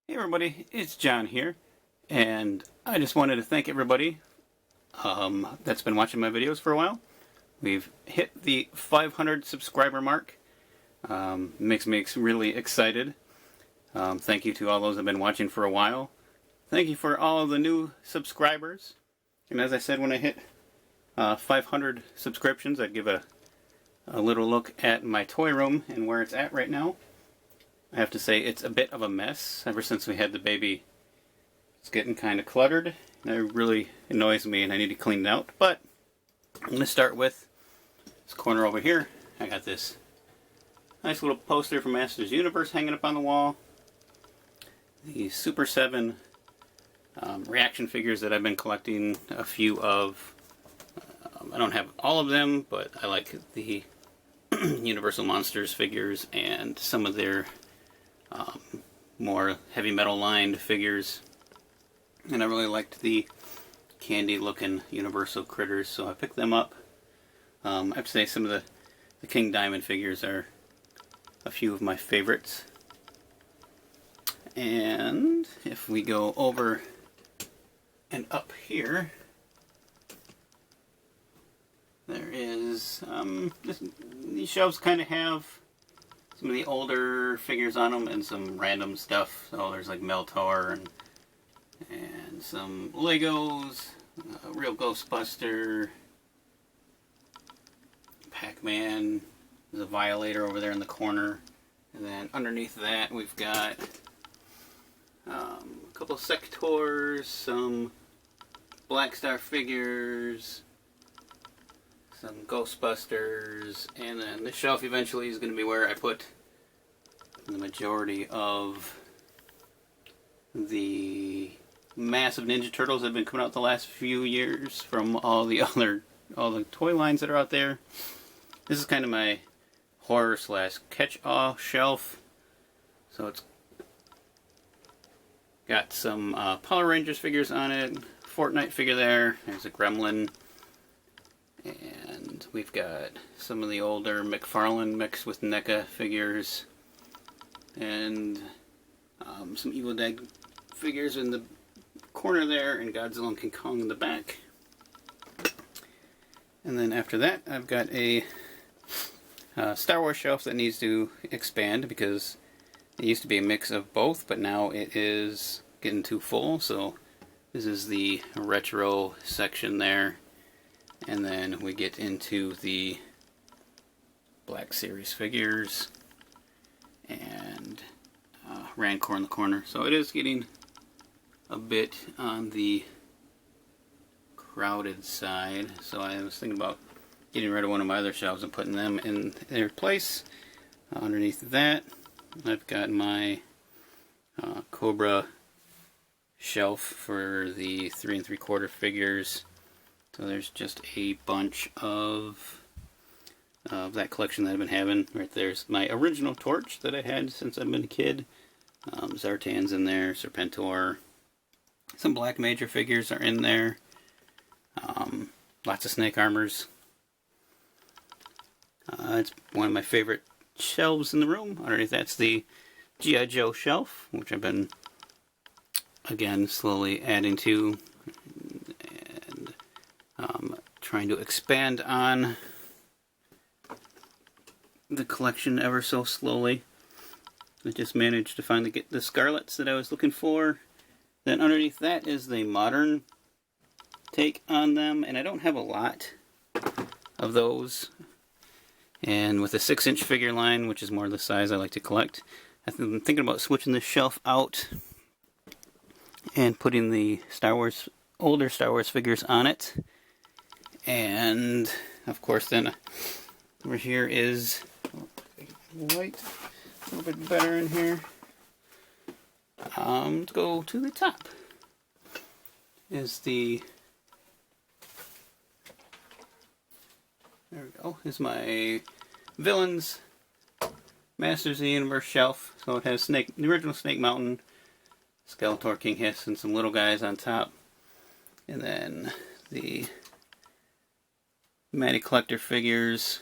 Hey everybody, it's John here, and I just wanted to thank everybody that's been watching my videos for a while. We've hit the 500 subscriber mark. Makes me really excited. Thank you to all those that have been watching for a while. Thank you for all of the new subscribers. And as I said, when I hit 500 subscriptions, I'd give a little look at my toy room and where it's at right now. I have to say it's a bit of a mess. Ever since we had the baby, it's getting kind of cluttered. It really annoys me and I need to clean it out. But I'm going to start with this corner over here. I got this nice little poster from Masters Universe hanging up on the wall. The Super 7 reaction figures that I've been collecting a few of. I don't have all of them, but I like the Universal Monsters figures and some of their more heavy metal lined figures, and I really liked the candy looking Universal critters, so I picked them up. I have to say some of the King Diamond figures are a few of my favorites. And if we go over and up here, there is these shelves kind of have some of the older figures on them and some random stuff. So there's like Meltor and some Legos, a real Ghostbuster, Pac-Man, there's a Violator over there in the corner, and then underneath that we've got a couple of Sectors, some Black Star figures, some Ghostbusters, and then this shelf eventually is going to be where I put the majority of the massive Ninja Turtles that have been coming out the last few years from all the toy lines that are out there. This is kind of my horror / catch-all shelf. So it's got some Power Rangers figures on it, Fortnite figure there, there's a Gremlin, and we've got some of the older McFarlane mixed with NECA figures, and some Evil Dead figures in the corner there, and Godzilla and King Kong in the back. And then after that, I've got a Star Wars shelf that needs to expand because it used to be a mix of both, but now it is getting too full. So this is the retro section there. And then we get into the Black Series figures and Rancor in the corner. So it is getting a bit on the crowded side. So I was thinking about getting rid of one of my other shelves and putting them in their place. Underneath that, I've got my Cobra shelf for the 3 3/4 figures. So there's just a bunch of that collection that I've been having. Right there's my original Torch that I had since I've been a kid. Zartan's in there, Serpentor. Some Black Major figures are in there. Lots of Snake Armors. It's one of my favorite shelves in the room. Underneath that's the G.I. Joe shelf, which I've been, again, slowly adding to. Trying to expand on the collection ever so slowly. I just managed to finally get the Scarlets that I was looking for. Then underneath that is the modern take on them, and I don't have a lot of those. And with a 6-inch figure line, which is more the size I like to collect, I'm thinking about switching this shelf out and putting the older Star Wars figures on it. And of course then over here is white, a little bit better in here. Let's go to the top. Is there we go, is my Villains Masters of the Universe shelf. So it has the original Snake Mountain, Skeletor, King Hiss, and some little guys on top. And then the Matty Collector figures.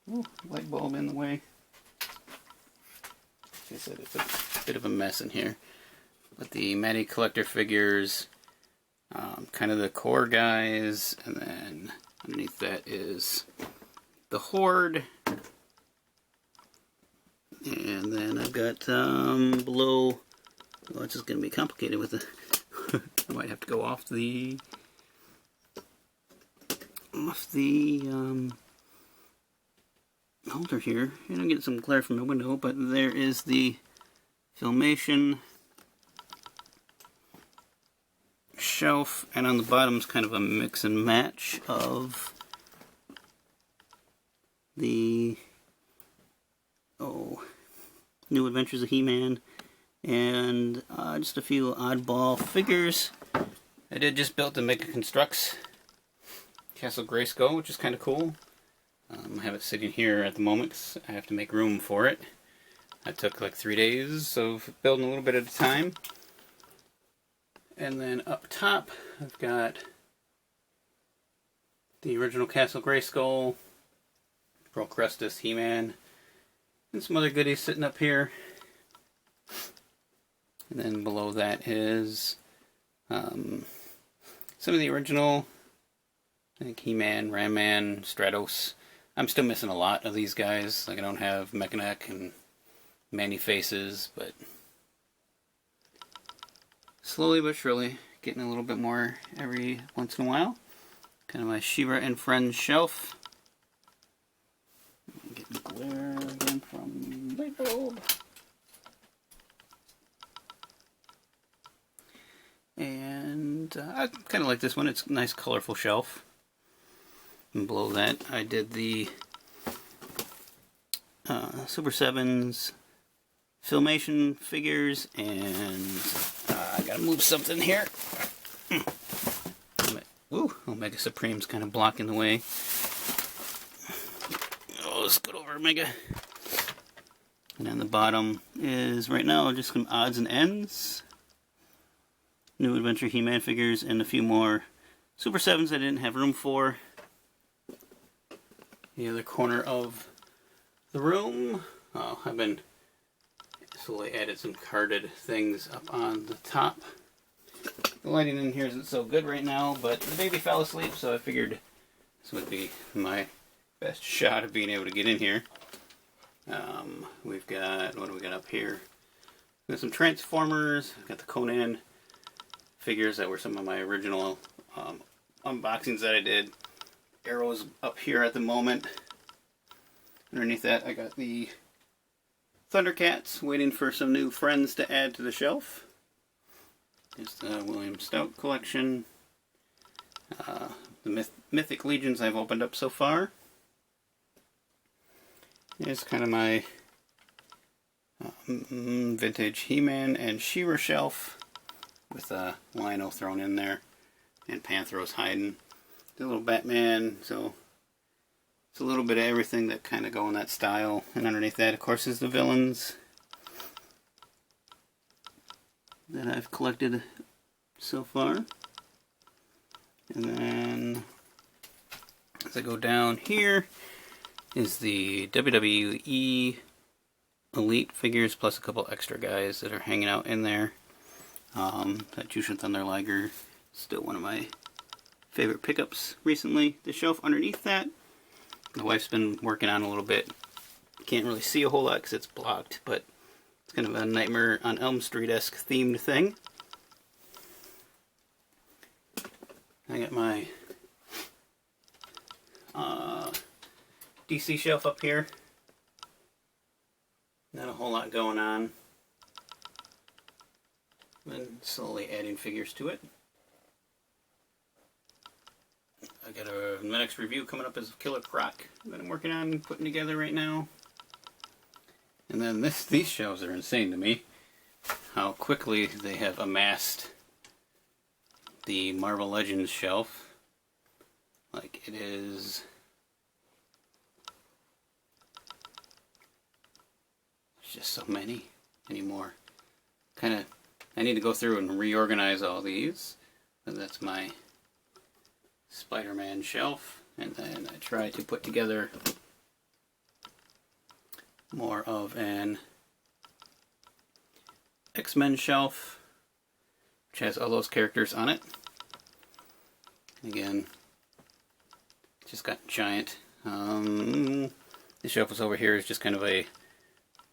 Ooh, light bulb in the way. Like I said, it's a bit of a mess in here. With the Matty collector figures, kind of the core guys, and then underneath that is the Horde. And then I've got below, well, it's just going to be complicated with the, I might have to go off the holder here. I don't get some glare from the window, but there is the Filmation shelf, and on the bottom is kind of a mix and match of the New Adventures of He-Man and just a few oddball figures. I did just build the Mega Constructs Castle Grayskull, which is kind of cool. I have it sitting here at the moment because I have to make room for it. I took like 3 days of building a little bit at a time. And then up top, I've got the original Castle Grayskull, Pearl Crestus, He-Man, and some other goodies sitting up here. And then below that is some of the original, I think He-Man, Ram-Man, Stratos. I'm still missing a lot of these guys. Like I don't have Mechanic and Man-E-Faces, but slowly but surely getting a little bit more every once in a while. Kind of my She-Ra and Friends shelf. Getting glare again from light bulb. And I kind of like this one. It's a nice colorful shelf. And below that I did the Super 7's Filmation figures, and I gotta move something here. Ooh, Omega Supreme's kind of blocking the way. Oh, let's go over Omega. And on the bottom is, right now, just some odds and ends. New Adventure He-Man figures and a few more Super 7s I didn't have room for. The other corner of the room. Oh, I've been slowly added some carded things up on the top. The lighting in here isn't so good right now, but the baby fell asleep, so I figured this would be my best shot of being able to get in here. We've got, what do we got up here? We've got some Transformers. I've got the Conan figures that were some of my original unboxings that I did. Arrows up here at the moment. Underneath that I got the Thundercats, waiting for some new friends to add to the shelf. It's the William Stout collection. The Mythic Legions I've opened up so far. Here's kind of my vintage He-Man and She-Ra shelf with a Lion-O thrown in there and Panthros hiding. The little Batman, so it's a little bit of everything that kind of go in that style. And underneath that, of course, is the villains that I've collected so far. And then as I go down here is the WWE Elite figures plus a couple extra guys that are hanging out in there. That Jushin Thunder Liger, still one of my favorite pickups recently. The shelf underneath that, my wife's been working on a little bit. Can't really see a whole lot because it's blocked, but it's kind of a Nightmare on Elm Street-esque themed thing. I got my DC shelf up here. Not a whole lot going on. Been slowly adding figures to it. I got my next review coming up as Killer Croc that I'm working on putting together right now. And then these shelves are insane to me. How quickly they have amassed the Marvel Legends shelf. Like it is. There's just so many anymore. I need to go through and reorganize all these. And that's my Spider-Man shelf, and then I try to put together more of an X-Men shelf which has all those characters on it. Again, just got giant. The shelf over here is just kind of a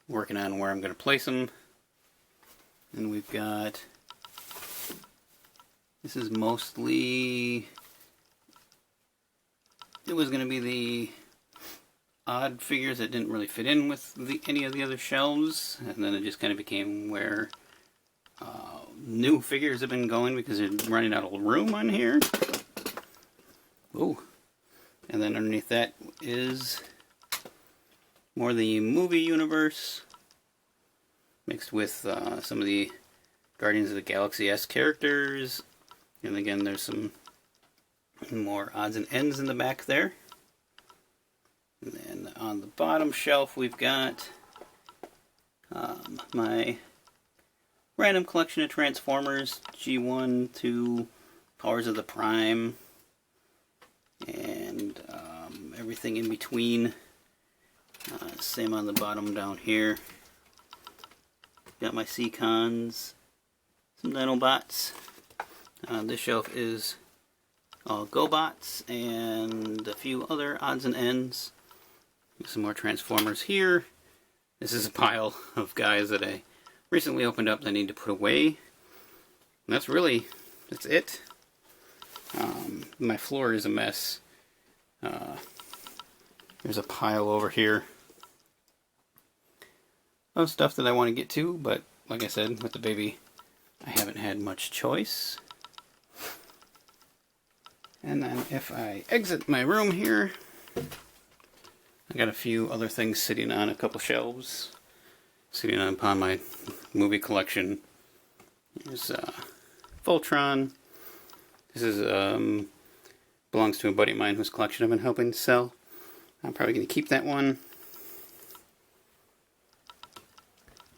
working on where I'm going to place them. And we've got, this is mostly, it was going to be the odd figures that didn't really fit in with any of the other shelves, and then it just kind of became where new figures have been going because they're running out of room on here. Ooh. And then underneath that is more the movie universe mixed with some of the Guardians of the Galaxy-esque characters. And again, there's some more odds and ends in the back there. And then on the bottom shelf, we've got my random collection of Transformers, G1 to Powers of the Prime, and everything in between. Same on the bottom down here. Got my Seacons, some Dinobots. This shelf is all GoBots and a few other odds and ends. Some more Transformers here. This is a pile of guys that I recently opened up that I need to put away. And that's it. My floor is a mess. There's a pile over here of stuff that I want to get to, but like I said, with the baby, I haven't had much choice. And then if I exit my room here, I got a few other things sitting on a couple shelves, sitting upon my movie collection. There's Voltron. This is belongs to a buddy of mine whose collection I've been helping sell. I'm probably going to keep that one.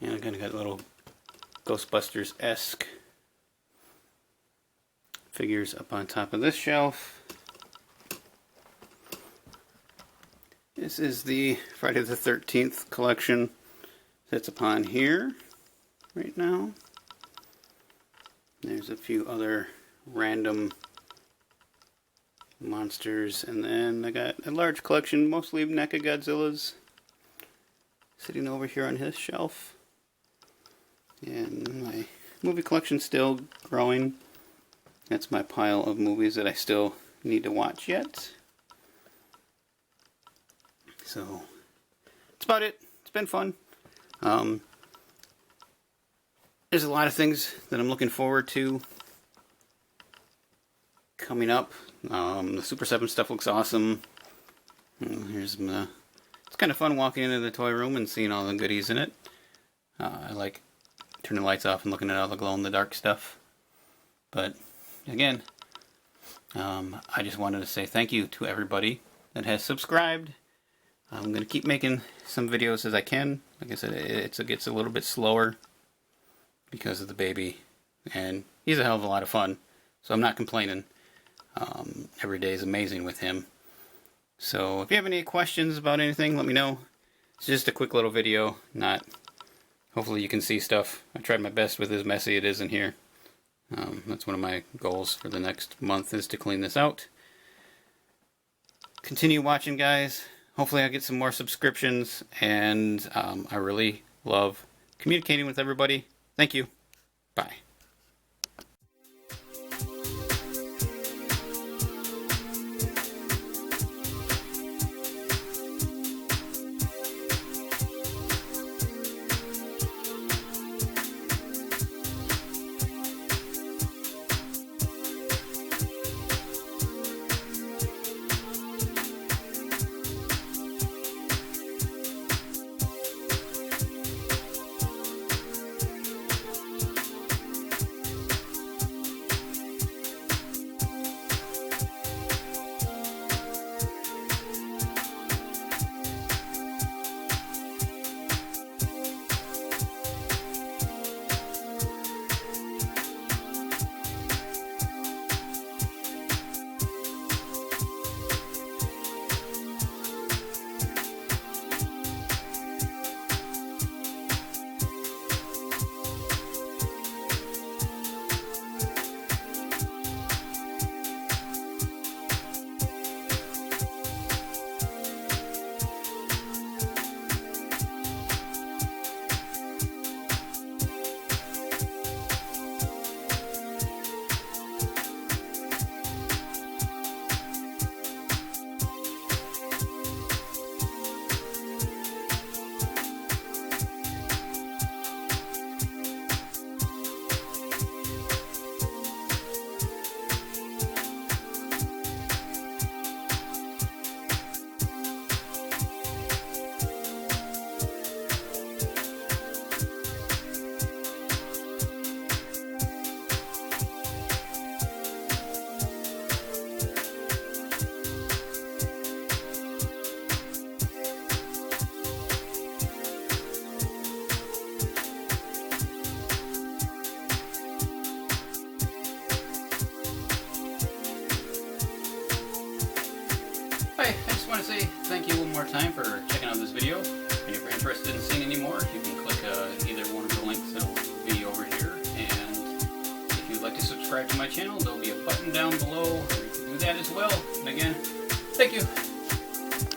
And I kind of got a little Ghostbusters-esque figures up on top of this shelf. This is the Friday the 13th collection that's upon here right now. There's a few other random monsters, and then I got a large collection, mostly of NECA Godzillas, sitting over here on his shelf. And my movie collection's still growing. That's my pile of movies that I still need to watch yet. So, that's about it. It's been fun. There's a lot of things that I'm looking forward to coming up. The Super 7 stuff looks awesome. It's kind of fun walking into the toy room and seeing all the goodies in it. I like turning the lights off and looking at all the glow-in-the-dark stuff. But, again, I just wanted to say thank you to everybody that has subscribed. I'm going to keep making some videos as I can. Like I said, it gets a little bit slower because of the baby. And he's a hell of a lot of fun, so I'm not complaining. Every day is amazing with him. So if you have any questions about anything, let me know. It's just a quick little video. Hopefully you can see stuff. I tried my best with as messy it is in here. That's one of my goals for the next month, is to clean this out. Continue watching, guys. Hopefully I'll get some more subscriptions, and I really love communicating with everybody. Thank you. Bye. want to say thank you one more time for checking out this video. And if you're interested in seeing any more, you can click either one of the links that will be over here. And if you'd like to subscribe to my channel, there'll be a button down below. You can do that as well. And again, thank you.